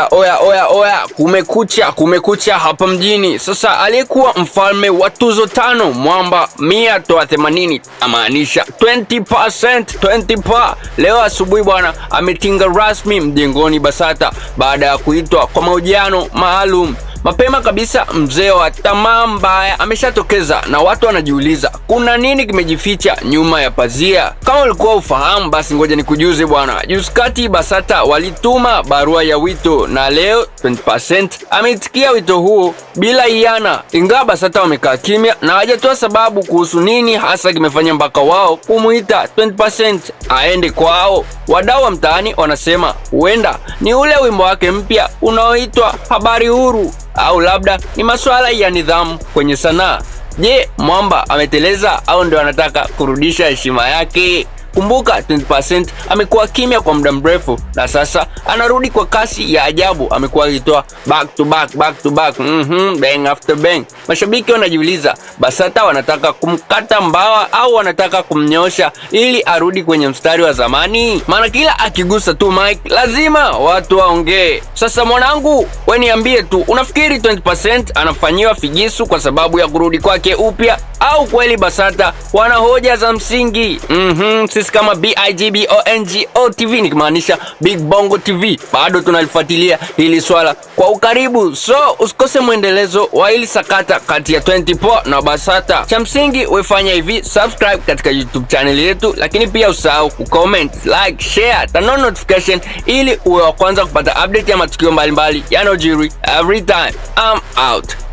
Oya, kumekucha hapa mjini. Sasa aliyekuwa mfalme wa tuzo 5 mwamba 100 toa 80, amaanisha 20%, leo asubuhi bwana ametinga rasmi mjengoni Basata baada ya kuitwa kwa mahojiano maalum. Mapema kabisa mzee wa tamaa mbaya ameshatokeza na watu wanajiuliza kuna nini kimejificha nyuma ya pazia. Kama ulikuwa ufahamu, basi ngoja nikujuze bwana. Juzi kati Basata walituma barua ya wito na leo 20% ameitikia wito huo bila hiana, ingawa Basata wamekaa kimya na hajatoa sababu kuhusu nini hasa kimefanya mpaka wao kumuita 20% aende kwao. Wadau wa mtaani wanasema huenda ni ule wimbo wake mpya unaoitwa Habari Huru, au labda ni masuala ya nidhamu kwenye sanaa. Je, mwamba ameteleza au ndio anataka kurudisha heshima yake? Kumbuka 20% amekuwa kimya kwa muda mrefu na sasa anarudi kwa kasi ya ajabu. Amekuwa akitoa back to back, bang after bang. Mashabiki wanajiuliza Basata wanataka kumkata mbawa au wanataka kumnyosha ili arudi kwenye mstari wa zamani? Maana kila akigusa tu mic lazima watu waongee. Sasa mwanangu, wewe niambie tu, unafikiri 20% anafanyiwa figisu kwa sababu ya kurudi kwake upya, au kweli Basata wana hoja za msingi? Sisi kama BIGBONGO TV, nikimaanisha Big Bongo TV, bado tunalifuatilia hili swala kwa ukaribu, so usikose mwendelezo wa hili sakata kati ya 24 na Basata. Cha msingi wefanya hivi, subscribe katika YouTube channel yetu, lakini pia usahau kucomment, like, share, turn on notification ili uwe wa kwanza kupata update ya matukio mbalimbali yanayojiri every time. I'm out.